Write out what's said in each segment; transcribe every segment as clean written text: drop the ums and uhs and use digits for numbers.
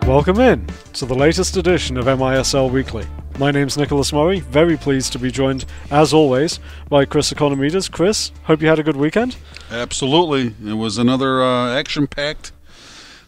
Welcome in to the latest edition of MISL Weekly. My name's Nicholas Murray, very pleased to be joined, as always, by Chris Economides. Chris, hope you had a good weekend? Absolutely. It was another action-packed,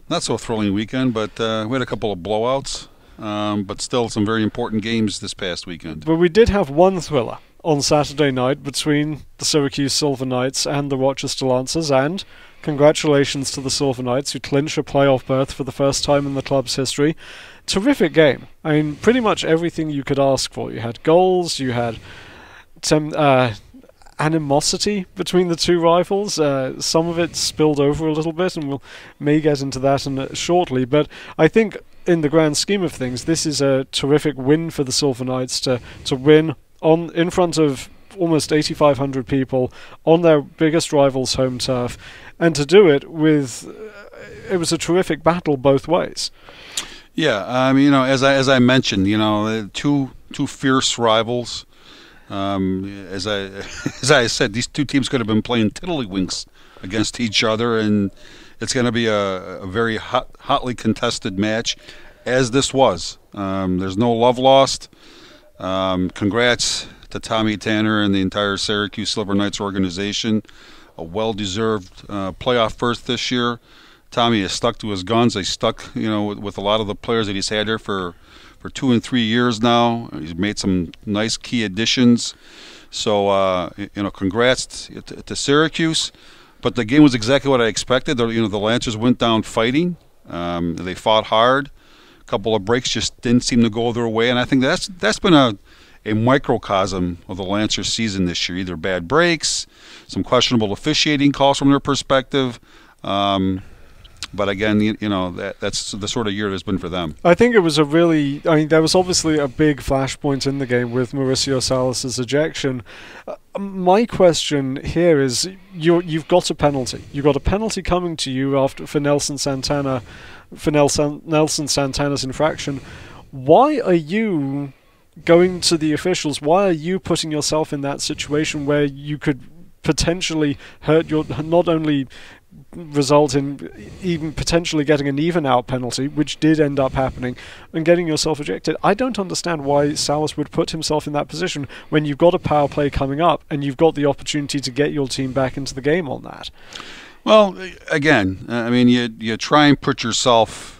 not so thrilling weekend, but we had a couple of blowouts, but still some very important games this past weekend. But we did have one thriller on Saturday night between the Syracuse Silver Knights and the Rochester Lancers, and congratulations to the Silver Knights who clinch a playoff berth for the first time in the club's history. Terrific game. I mean, pretty much everything you could ask for. You had goals, you had some animosity between the two rivals. Some of it spilled over a little bit, and may get into that shortly. But I think in the grand scheme of things, this is a terrific win for the Silver Knights to win in front of almost 8,500 people on their biggest rival's home turf, and to do it with it was a terrific battle both ways. Yeah, as I mentioned, two fierce rivals. As I said, these two teams could have been playing tiddlywinks against each other, and it's going to be a very hotly contested match, as this was. There's no love lost. Congrats to Tommy Tanner and the entire Syracuse Silver Knights organization. A well-deserved playoff berth this year. Tommy has stuck to his guns. He stuck, with a lot of the players that he's had here for 2 and 3 years now. He's made some nice key additions. So, congrats to Syracuse. But the game was exactly what I expected. The Lancers went down fighting. They fought hard. A couple of breaks just didn't seem to go their way, and I think that's been a microcosm of the Lancers season this year. Either bad breaks, some questionable officiating calls from their perspective. But again, that's the sort of year it has been for them. I think it was there was obviously a big flashpoint in the game with Mauricio Salas' ejection. My question here is, you've got a penalty. You've got a penalty coming to you for Nelson Santana's infraction. Why are you going to the officials? Why are you putting yourself in that situation where you could potentially hurt not only result in even potentially getting an even-out penalty, which did end up happening, and getting yourself ejected? I don't understand why Salas would put himself in that position when you've got a power play coming up and you've got the opportunity to get your team back into the game on that. Well, again, you try and put yourself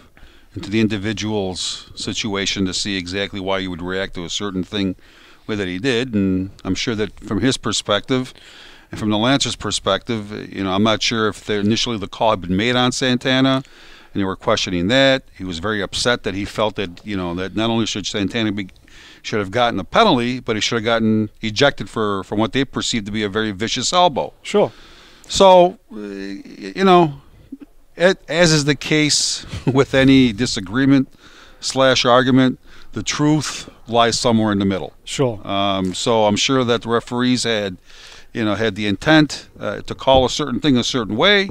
into the individual's situation to see exactly why you would react to a certain thing the way that he did, and I'm sure that from his perspective and from the Lancers' perspective, I'm not sure if initially the call had been made on Santana, and they were questioning that. He was very upset that he felt that that not only should Santana should have gotten a penalty, but he should have gotten ejected for what they perceived to be a very vicious elbow. Sure. So, as is the case with any disagreement/argument, the truth lies somewhere in the middle. Sure. So I'm sure that the referees had the intent to call a certain thing a certain way.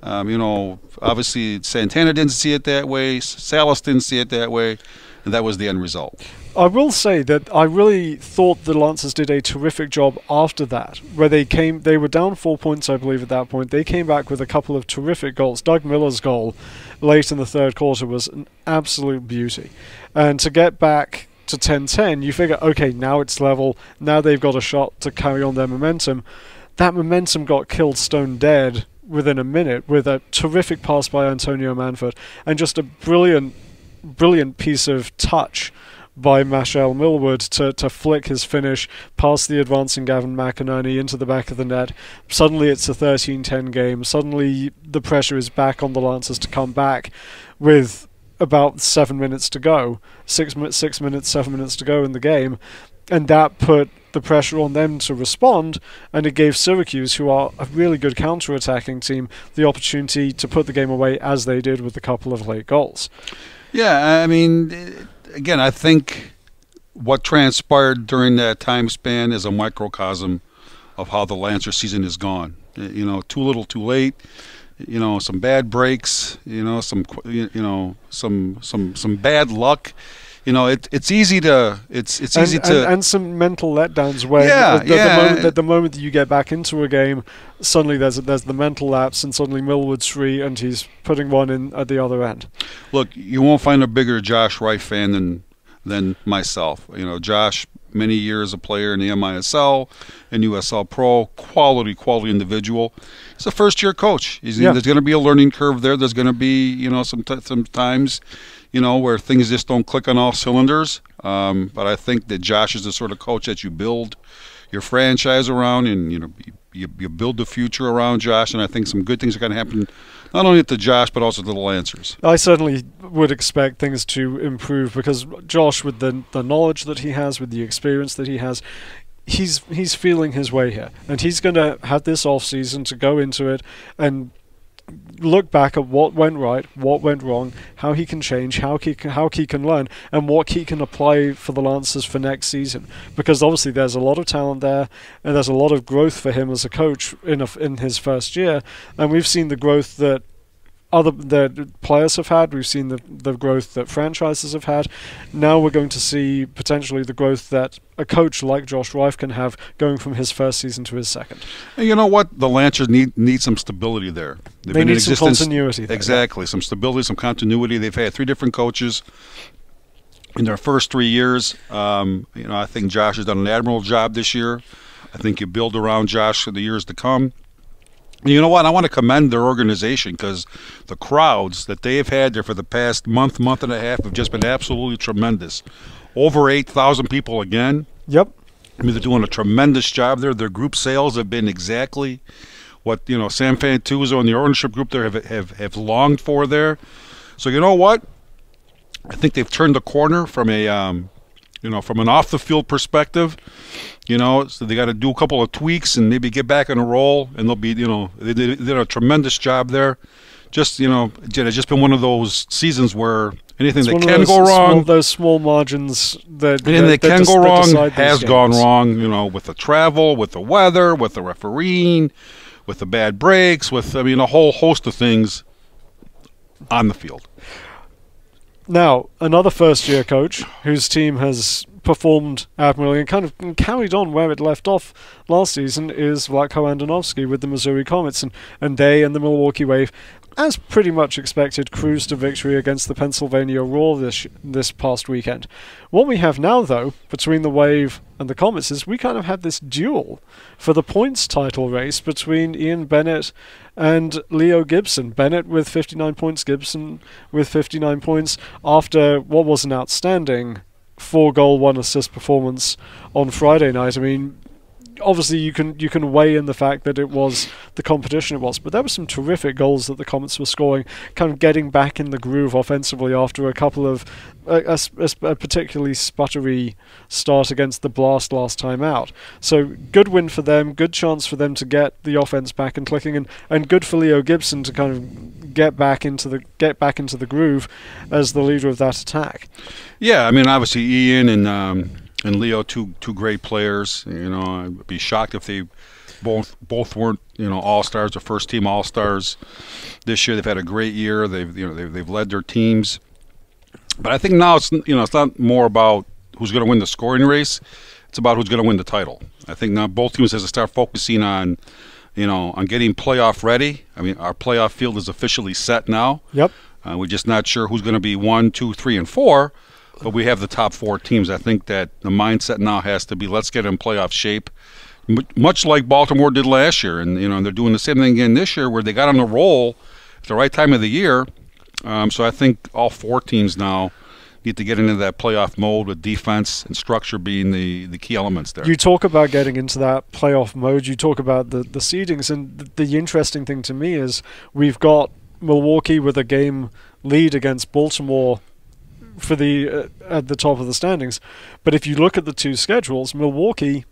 Obviously Santana didn't see it that way. Salas didn't see it that way, and that was the end result. I will say that I really thought the Lancers did a terrific job after that, where they were down 4 points, I believe, at that point. They came back with a couple of terrific goals. Doug Miller's goal late in the third quarter was an absolute beauty. And to get back to 10-10, you figure, okay, now it's level, now they've got a shot to carry on their momentum. That momentum got killed stone dead within a minute with a terrific pass by Antonio Manford and just a brilliant piece of touch by Machel Millwood to flick his finish past the advancing Gavin McInerney into the back of the net. Suddenly it's a 13-10 game. Suddenly the pressure is back on the Lancers to come back with about 7 minutes to go. 7 minutes to go in the game. And that put the pressure on them to respond, and it gave Syracuse, who are a really good counter-attacking team, the opportunity to put the game away as they did with a couple of late goals. Yeah, again, I think what transpired during that time span is a microcosm of how the Lancer season has gone. Too little, too late. Some bad breaks. Some bad luck. it's easy to and some mental letdowns where the moment that you get back into a game, suddenly there's the mental lapse, and suddenly Millwood's free and he's putting one in at the other end. Look, you won't find a bigger Josh Wright fan than myself. Josh, many years a player in the MISL and USL Pro, quality individual. He's a first-year coach. There's going to be a learning curve there. There's going to be some times where things just don't click on all cylinders. But I think that Josh is the sort of coach that you build your franchise around, and you build the future around Josh. And I think some good things are going to happen, not only to Josh but also to the Lancers. I certainly would expect things to improve because Josh, with the knowledge that he has, with the experience that he has, he's feeling his way here, and he's going to have this off season to go into it and look back at what went right, what went wrong, how he can change, how he can learn, and what he can apply for the Lancers for next season. Because obviously there's a lot of talent there, and there's a lot of growth for him as a coach in his first year, and we've seen the growth that the players have had. We've seen the growth that franchises have had. Now we're going to see potentially the growth that a coach like Josh Reif can have going from his first season to his second. And you know what? The Lancers need some stability there. They need some continuity there. Exactly. Some stability, some continuity. They've had 3 different coaches in their first 3 years. I think Josh has done an admirable job this year. I think you build around Josh for the years to come. And you know what? I want to commend their organization because the crowds that they have had there for the past month and a half have just been absolutely tremendous. Over 8,000 people again. Yep. I mean, they're doing a tremendous job there. Their group sales have been exactly what Sam Fantuzzo and the ownership group there have longed for there. So you know what? I think they've turned the corner from from an off the field perspective. So they got to do a couple of tweaks and maybe get back on a roll, and they'll be, they did a tremendous job there. Just, it's just been one of those seasons where anything that can go wrong, those small margins that can go wrong has gone wrong. With the travel, with the weather, with the refereeing, with the bad breaks, with a whole host of things on the field. Now, another first-year coach whose team has performed admirably and kind of carried on where it left off last season is Vlatko Andonovski with the Missouri Comets, and they and the Milwaukee Wave, as pretty much expected, cruised to victory against the Pennsylvania Roar this past weekend. What we have now, though, between the Wave and the Comets is we kind of have this duel for the points title race between Ian Bennett and Leo Gibson. Bennett with 59 points, Gibson with 59 points after what was an outstanding 4-goal, 1-assist performance on Friday night. I mean, obviously you can weigh in the fact that it was the competition it was, but there were some terrific goals that the Comets were scoring, kind of getting back in the groove offensively after a couple of a particularly sputtery start against the Blast last time out. So good win for them, good chance for them to get the offense back and clicking, and good for Leo Gibson to kind of get back into the groove as the leader of that attack. Yeah, I mean, obviously Ian and Leo, two great players. I'd be shocked if they both weren't all-stars or first-team all-stars this year. They've had a great year. They've led their teams. But I think now it's not more about who's going to win the scoring race. It's about who's going to win the title. I think now both teams has to start focusing on getting playoff ready. I mean, our playoff field is officially set now. Yep. We're just not sure who's going to be 1, 2, 3, and 4. But we have the top 4 teams. I think that the mindset now has to be, let's get in playoff shape, much like Baltimore did last year. And they're doing the same thing again this year, where they got on the roll at the right time of the year. So I think all 4 teams now need to get into that playoff mode, with defense and structure being the key elements there. You talk about getting into that playoff mode. You talk about the seedings, and the interesting thing to me is we've got Milwaukee with a game lead against Baltimore for the at the top of the standings. But if you look at the 2 schedules, Milwaukee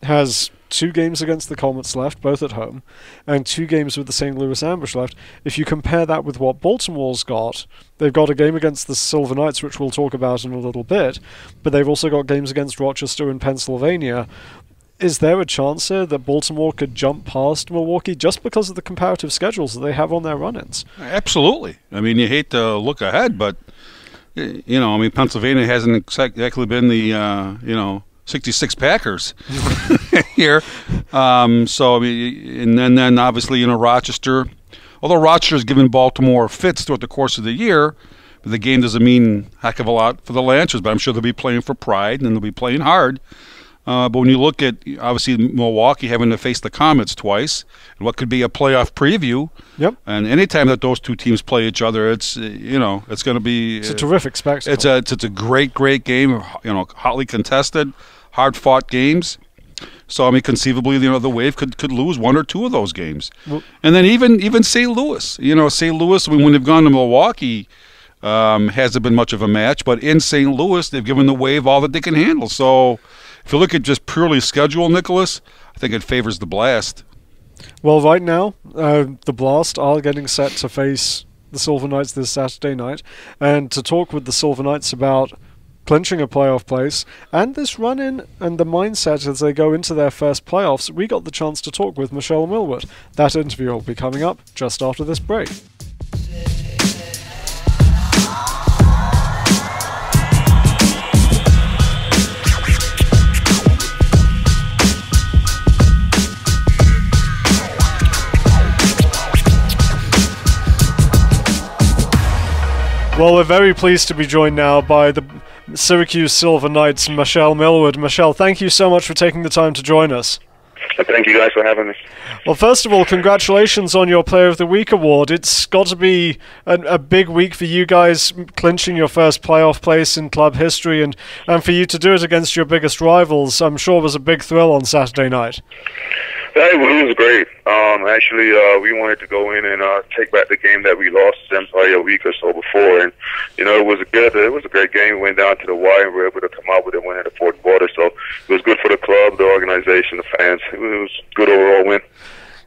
has 2 games against the Comets left, both at home, and 2 games with the St. Louis Ambush left. If you compare that with what Baltimore's got, they've got a game against the Silver Knights, which we'll talk about in a little bit, but they've also got games against Rochester and Pennsylvania. Is there a chance here that Baltimore could jump past Milwaukee just because of the comparative schedules that they have on their run-ins? Absolutely. I mean, you hate to look ahead, but You know, I mean, Pennsylvania hasn't exactly been the 66 Packers here. So I mean, and then obviously, you know, Rochester. Although Rochester's given Baltimore fits throughout the course of the year, the game doesn't mean a heck of a lot for the Lancers. But I'm sure they'll be playing for pride and they'll be playing hard. But when you look at, obviously, Milwaukee having to face the Comets twice, and what could be a playoff preview, yep. And anytime that those two teams play each other, it's it's going to be it's a terrific spectacle. It's a great game. You know, hotly contested, hard-fought games. So I mean, conceivably, you know, the Wave could lose one or two of those games, and then even St. Louis. You know, St. Louis, when they've gone to Milwaukee, hasn't been much of a match, but in St. Louis, they've given the Wave all that they can handle. So if you look at just purely schedule, Nicholas, I think it favors the Blast. Well, right now, the Blast are getting set to face the Silver Knights this Saturday night, and to talk with the Silver Knights about clinching a playoff place and this run-in and the mindset as they go into their first playoffs, we got the chance to talk with Machel Millwood. That interview will be coming up just after this break. Well, we're very pleased to be joined now by the Syracuse Silver Knights, Machel Millwood. Machel, thank you so much for taking the time to join us. Thank you guys for having me. Well, first of all, congratulations on your Player of the Week award. It's got to be a big week for you guys, clinching your first playoff place in club history, and for you to do it against your biggest rivals, I'm sure was a big thrill on Saturday night. It was great. Actually, we wanted to go in and take back the game that we lost to them probably a week or so before, and you know, it was a great game. We went down to the wire and we were able to come out with a win in the fourth quarter. So it was good for the club, the organization, the fans. It was a good overall win.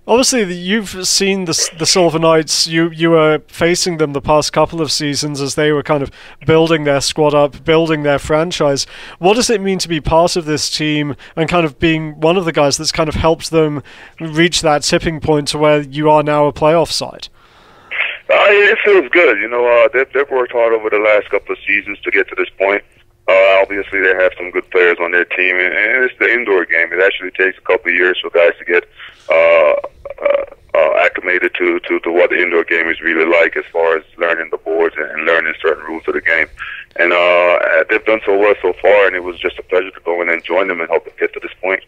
Obviously, you've seen the Silver Knights. You were facing them the past couple of seasons as they were kind of building their squad up, building their franchise. What does it mean to be part of this team and kind of being one of the guys that's kind of helped them reach that tipping point to where you are now a playoff side? It feels good. You know, they've worked hard over the last couple of seasons to get to this point. Obviously, they have some good players on their team, and it's the indoor game. It actually takes a couple of years for guys to get acclimated to what the indoor game is really like, as far as learning the boards and learning certain rules of the game. And they've done so well so far, and it was just a pleasure to go in and join them and help them get to this point.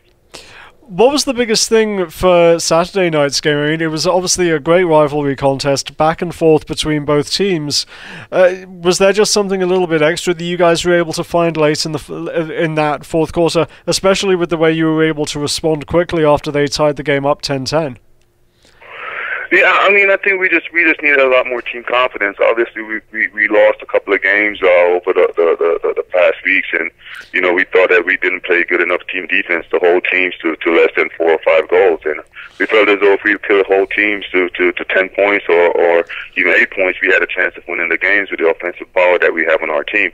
What was the biggest thing for Saturday night's game? I mean, it was obviously a great rivalry contest, back and forth between both teams. Was there just something a little bit extra that you guys were able to find late in that fourth quarter, especially with the way you were able to respond quickly after they tied the game up 10-10? Yeah, I mean, I think we just needed a lot more team confidence. Obviously, we lost a couple of games over the past weeks, and you know, we thought that we didn't play good enough team defense to hold teams to less than 4 or 5 goals, and we felt as though if we could hold teams to 10 points or even 8 points, we had a chance of winning the games with the offensive power that we have on our team.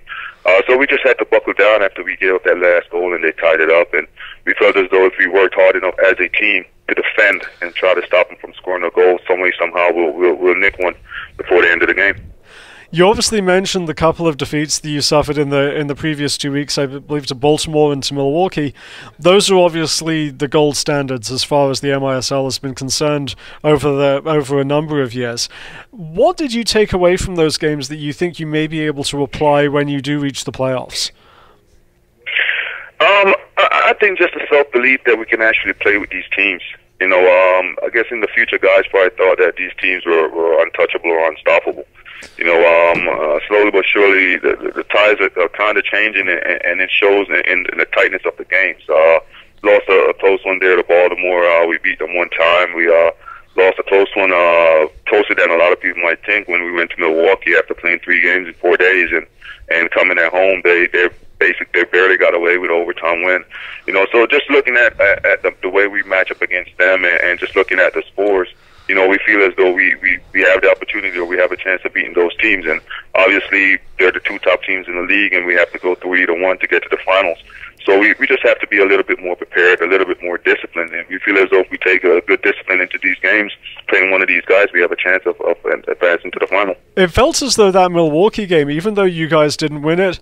So we just had to buckle down after we gave up that last goal and they tied it up, and we felt as though if we worked hard enough as a team to defend and try to stop them from scoring a goal, some way, somehow, we'll nick one before the end of the game. You obviously mentioned the couple of defeats that you suffered in the previous 2 weeks, I believe to Baltimore and to Milwaukee. Those are obviously the gold standards as far as the MISL has been concerned over a number of years. What did you take away from those games that you think you may be able to apply when you do reach the playoffs? I think just the self-belief that we can actually play with these teams. You know, I guess in the future, guys probably thought that these teams were untouchable or unstoppable. You know, slowly but surely, the ties are kind of changing, and it shows in the tightness of the games. Lost a close one there to Baltimore. We beat them one time. We lost a close one, closer than a lot of people might think, when we went to Milwaukee after playing 3 games in 4 days, and coming at home, they barely got away with an overtime win. You know, so just looking at the way we match up against them, and just looking at the scores, you know, we feel as though we have the opportunity, or we have a chance of beating those teams. And obviously, they're the 2 top teams in the league, and we have to go through either one to get to the finals. So we just have to be a little bit more prepared, a little bit more disciplined. And we feel as though if we take a good discipline into these games, playing one of these guys, we have a chance of advancing to the final. It felt as though that Milwaukee game, even though you guys didn't win it,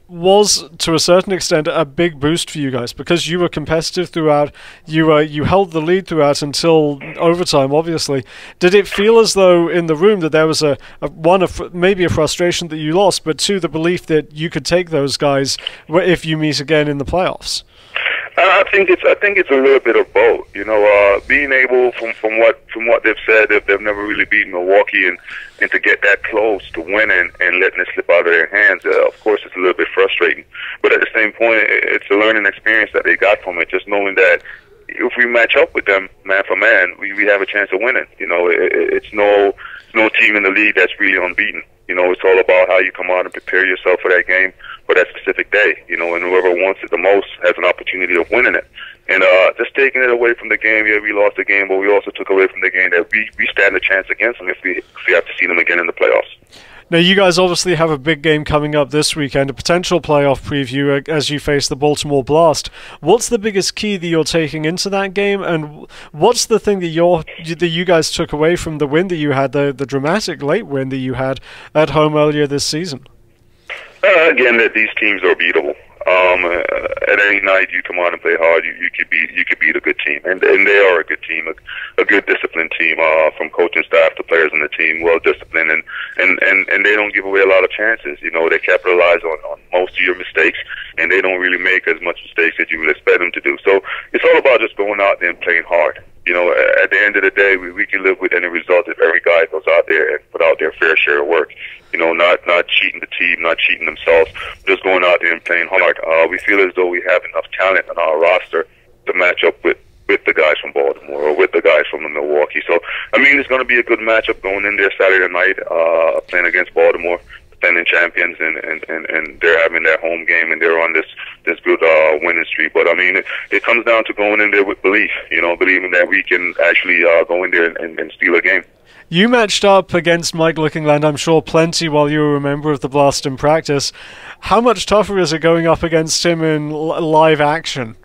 was to a certain extent a big boost for you guys because you were competitive throughout. You held the lead throughout until overtime. Obviously, did it feel as though in the room that there was maybe a frustration that you lost, but two, the belief that you could take those guys if you meet again in the playoffs? I think it's a little bit of both. You know, being able from what they've said, they've never really beaten Milwaukee, and to get that close to winning and letting it slip out of their hands, of course, it's a little bit frustrating. But at the same point, it's a learning experience that they got from it. Just knowing that if we match up with them man for man, we have a chance of winning. You know, it's no team in the league that's really unbeaten. You know, it's all about how you come out and prepare yourself for that game, for that specific day. You know, and whoever wants it the most has an opportunity of winning it. And just taking it away from the game, yeah, we lost the game, but we also took away from the game that we stand a chance against them if we have to see them again in the playoffs. Now, you guys obviously have a big game coming up this weekend, a potential playoff preview as you face the Baltimore Blast. What's the biggest key that you're taking into that game, and what's the thing that you guys took away from the win that you had, the dramatic late win that you had at home earlier this season? Again, that these teams are beatable. At any night you come out and play hard, you could beat a good team, and they are a good team, a good disciplined team, from coaching staff to players in the team, well disciplined, and they don't give away a lot of chances. You know, they capitalize on most of your mistakes, and they don't really make as much mistakes as you would expect them to do. So it's all about just going out there and playing hard. You know, at the end of the day, we can live with any result if every guy goes out there and put out their fair share of work. You know, not cheating the team, not cheating themselves, just going out there and playing hard. We feel as though we have enough talent on our roster to match up with the guys from Baltimore or with the guys from Milwaukee. So, I mean, it's going to be a good matchup going in there Saturday night, playing against Baltimore, defending champions, and they're having their home game, and they're on this good winning streak. But I mean, it comes down to going in there with belief, you know, believing that we can actually go in there and steal a game. You matched up against Mike Lickingland, I'm sure, plenty while you were a member of the Blast in practice. How much tougher is it going up against him in live action?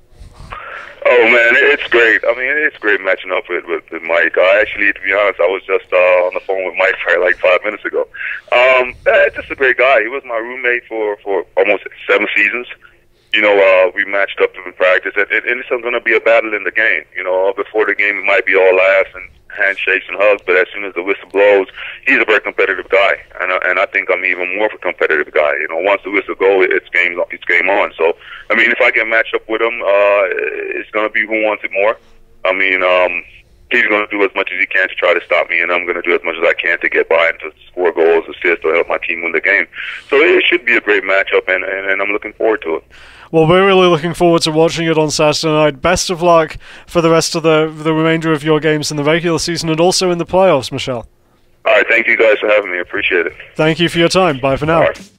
Oh man, it's great. I mean, it's great matching up with Mike. Actually, to be honest, I was just on the phone with Mike for like 5 minutes ago. Just a great guy. He was my roommate for almost 7 seasons. You know, we matched up in practice, and it's going to be a battle in the game. You know, before the game, it might be all laughs and handshakes and hugs, but as soon as the whistle blows, he's a very competitive guy, and I think I'm even more of a competitive guy. You know, once the whistle goes, it's game on. So, I mean, if I can match up with him, it's going to be who wants it more. I mean, he's going to do as much as he can to try to stop me, and I'm going to do as much as I can to get by and to score goals, assists, or help my team win the game. So it should be a great matchup, and I'm looking forward to it. Well, we're really looking forward to watching it on Saturday night. Best of luck for the rest of the remainder of your games in the regular season and also in the playoffs, Machel. All right, thank you guys for having me. I appreciate it. Thank you for your time. Bye for now. All right.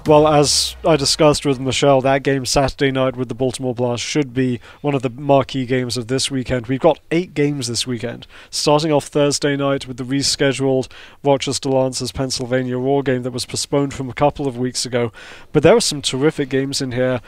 Well, as I discussed with Machel, that game Saturday night with the Baltimore Blast should be one of the marquee games of this weekend. We've got 8 games this weekend, starting off Thursday night with the rescheduled Rochester Lancers Pennsylvania Roar game that was postponed from a couple of weeks ago. But there are some terrific games in here,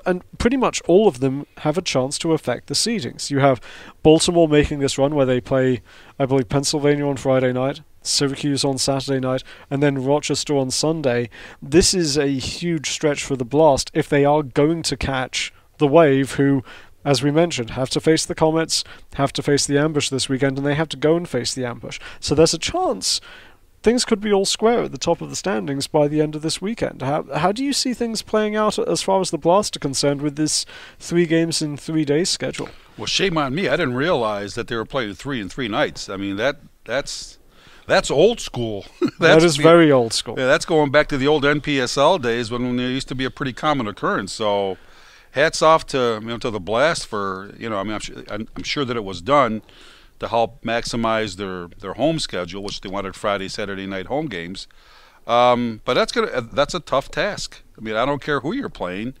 and pretty much all of them have a chance to affect the seedings. You have Baltimore making this run where they play, I believe, Pennsylvania on Friday night, Syracuse on Saturday night, and then Rochester on Sunday. This is a huge stretch for the Blast if they are going to catch the Wave, who, as we mentioned, have to face the Comets, have to face the Ambush this weekend, and they have to go and face the Ambush. So there's a chance things could be all square at the top of the standings by the end of this weekend. How do you see things playing out as far as the Blast are concerned with this 3 games in 3 days schedule? Well, shame on me. I didn't realize that they were playing 3 in 3 nights. I mean, that's old school. That is very old school. Yeah, that's going back to the old NPSL days when there used to be a pretty common occurrence. So, hats off to to the Blast for I mean, I'm sure that it was done to help maximize their home schedule, which they wanted Friday, Saturday night home games. But that's a tough task. I mean, I don't care who you're playing,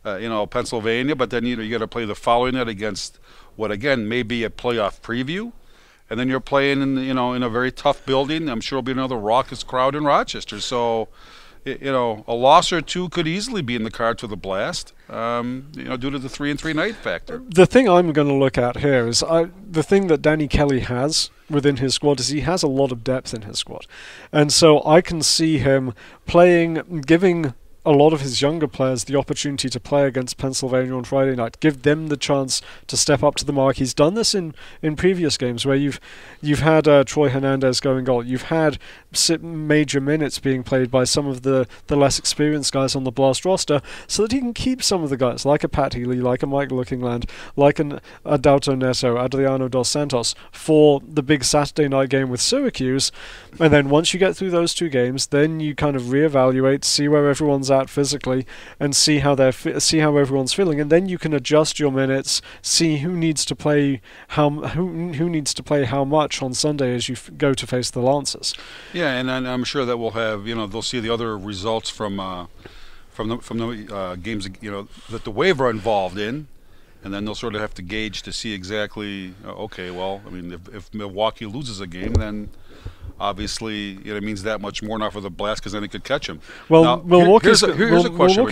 Pennsylvania, but then you got to play the following night against what again may be a playoff preview. and then you're playing in a very tough building. I'm sure it'll be another raucous crowd in Rochester. So, a loss or two could easily be in the cards with a Blast. Due to the 3-3 night factor. The thing I'm going to look at here is the thing that Danny Kelly has within his squad is he has a lot of depth in his squad, and so I can see him giving a lot of his younger players the opportunity to play against Pennsylvania on Friday night, give them the chance to step up to the mark. He's done this in previous games where you've had Troy Hernandez going goal. You've had major minutes being played by some of the less experienced guys on the Blast roster, so that he can keep some of the guys like a Pat Healy, like a Mike Lookingland, like a Adalto Neto, Adriano Dos Santos for the big Saturday night game with Syracuse. And then once you get through those two games, then you kind of reevaluate, see where everyone's at physically, and see how everyone's feeling, and then you can adjust your minutes, see who needs to play who needs to play how much on Sunday as you go to face the Lancers. Yeah, and I'm sure that we'll have they'll see the other results from the games that the Wave are involved in. And then they'll sort of have to gauge to see exactly. Okay, well, I mean, if Milwaukee loses a game, then obviously it means that much more now for the Blast because then they could catch them. Well, now, Milwaukee's here's a question.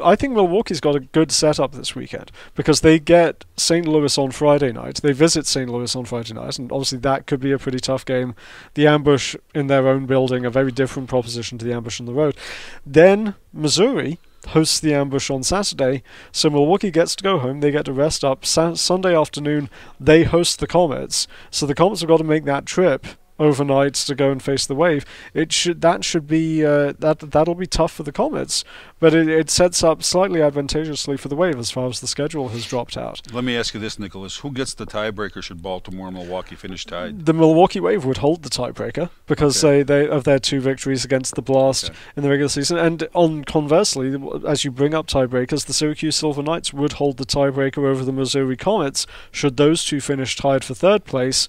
I think Milwaukee's got a good setup this weekend because they get St. Louis on Friday night. They visit St. Louis on Friday night, and obviously that could be a pretty tough game. The ambush in their own building, a very different proposition to the ambush on the road. Then Missouri hosts the ambush on Saturday, so Milwaukee gets to go home. They get to rest up. Sunday afternoon, they host the Comets, so the Comets have got to make that trip overnight to go and face the Wave. That'll be tough for the Comets, but it sets up slightly advantageously for the Wave as far as the schedule has dropped out. Let me ask you this, Nicholas: who gets the tiebreaker should Baltimore and Milwaukee finish tied? The Milwaukee Wave would hold the tiebreaker because they of their two victories against the Blast in the regular season, and conversely, as you bring up tiebreakers, the Syracuse Silver Knights would hold the tiebreaker over the Missouri Comets should those two finish tied for third place,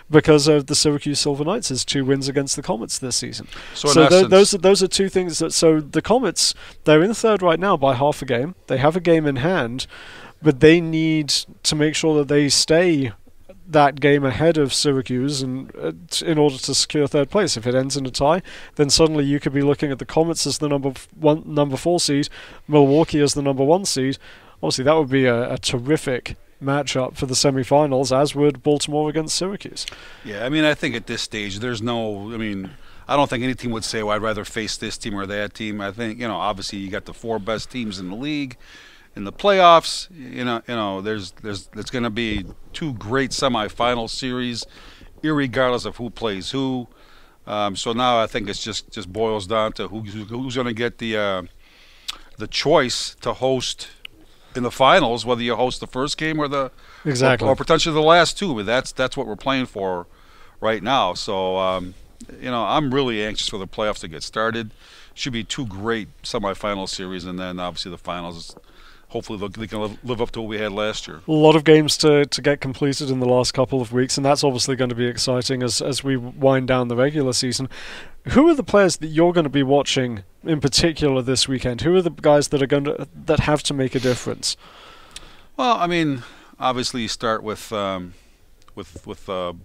because of the Syracuse Silver Knights' 2 wins against the Comets this season. So those are two things that. So the Comets, they're in third right now by half a game. They have a game in hand, but they need to make sure that they stay that game ahead of Syracuse and in order to secure third place. If it ends in a tie, then suddenly you could be looking at the Comets as the number 4 seed, Milwaukee as the number 1 seed. Obviously, that would be a terrific matchup for the semifinals, as would Baltimore against Syracuse. Yeah, I mean, I think at this stage, I don't think any team would say, well, I'd rather face this team or that team. I think, obviously you got the 4 best teams in the league. In the playoffs, there's going to be 2 great semifinal series, irregardless of who plays who. So now I think it's just boils down to who's going to get the choice to host in the finals, whether you host the first game or or potentially the last 2. But that's what we're playing for right now. So I'm really anxious for the playoffs to get started. Should be 2 great semifinal series, and then obviously the finals. Hopefully they can live up to what we had last year. A lot of games to get completed in the last couple of weeks, and that's obviously going to be exciting as we wind down the regular season. Who are the players that you're going to be watching in particular this weekend? Who are the guys that have to make a difference? Well, I mean, obviously you start with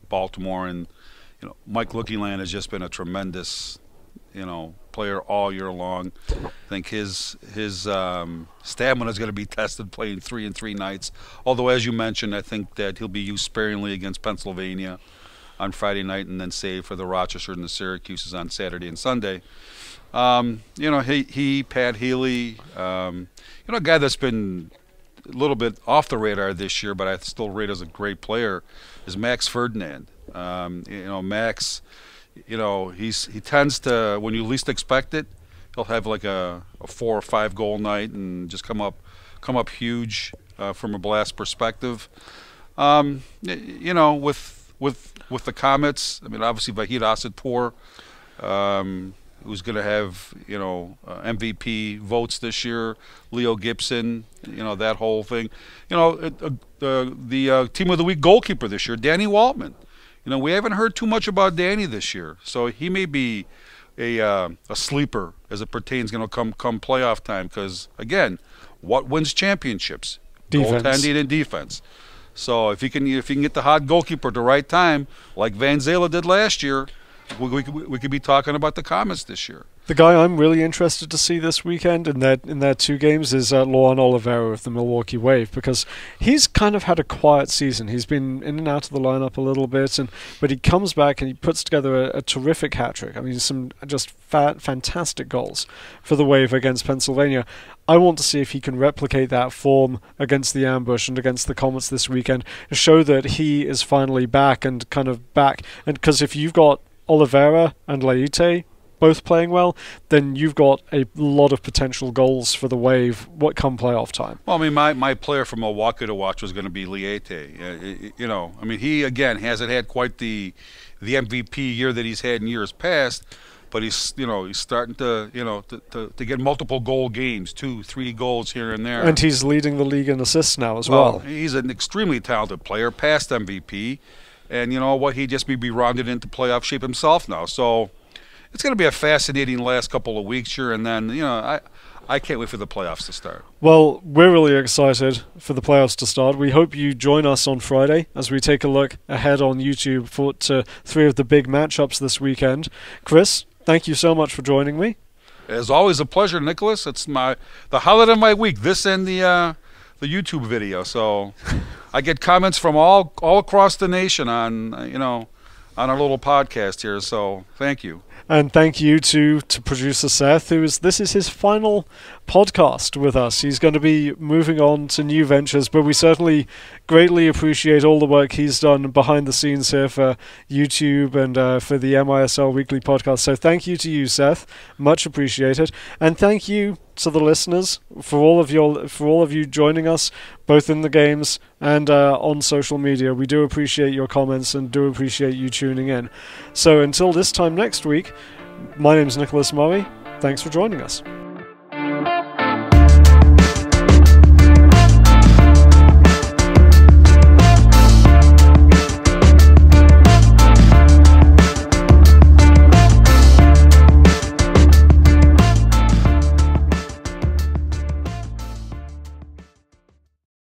Baltimore, and Mike Lookingland has just been a tremendous player all year long. I think his stamina is going to be tested playing 3-3 nights. Although, as you mentioned, I think that he'll be used sparingly against Pennsylvania on Friday night, and then save for the Rochester and the Syracuses on Saturday and Sunday. Pat Healy, a guy that's been a little bit off the radar this year, but I still rate as a great player, is Max Ferdinand. Max. He tends to, when you least expect it, he'll have like a 4 or 5 goal night and just come up huge from a Blast perspective. With the Comets, I mean, obviously Vahid Asadpour, who's going to have MVP votes this year. Leo Gibson, that whole thing. The Team of the Week goalkeeper this year, Danny Waltman. We haven't heard too much about Danny this year, so he may be a sleeper as it pertains, come playoff time. Because again, what wins championships? Defense. Goaltending and defense. So if he can get the hot goalkeeper at the right time, like Van Zela did last year, we could be talking about the Comets this year. The guy I'm really interested to see this weekend in their 2 games is Luan Oliveira of the Milwaukee Wave, because he's kind of had a quiet season. He's been in and out of the lineup a little bit, but he comes back and he puts together a terrific hat-trick. I mean, some just fantastic goals for the Wave against Pennsylvania. I want to see if he can replicate that form against the Ambush and against the Comets this weekend, to show that he is finally back and kind of back. And because if you've got Oliveira and Leite both playing well, then you've got a lot of potential goals for the Wave what come playoff time. Well, I mean, my player from Milwaukee to watch was going to be Leite. You know, I mean, he again hasn't had quite the MVP year that he's had in years past, but he's starting to get multiple goal games, 2-3 goals here and there. And he's leading the league in assists now as well. He's an extremely talented player, past MVP, and you know what, he'd just be rounded into playoff shape himself now. So it's going to be a fascinating last couple of weeks here, and then I can't wait for the playoffs to start. Well, we're really excited for the playoffs to start. We hope you join us on Friday as we take a look ahead on YouTube to 3 of the big matchups this weekend. Chris, thank you so much for joining me. As always, a pleasure, Nicholas. It's the highlight of my week, this and the YouTube video. So I get comments from all across the nation on our little podcast here. So thank you. And thank you to producer Seth, this is his final podcast with us. He's going to be moving on to new ventures, but we certainly greatly appreciate all the work he's done behind the scenes here for YouTube and for the MISL Weekly Podcast. So thank you to you, Seth. Much appreciated. And thank you to the listeners for all of you joining us both in the games and on social media. We do appreciate your comments and do appreciate you tuning in. So until this time next week, my name's Nicholas Murray. Thanks for joining us.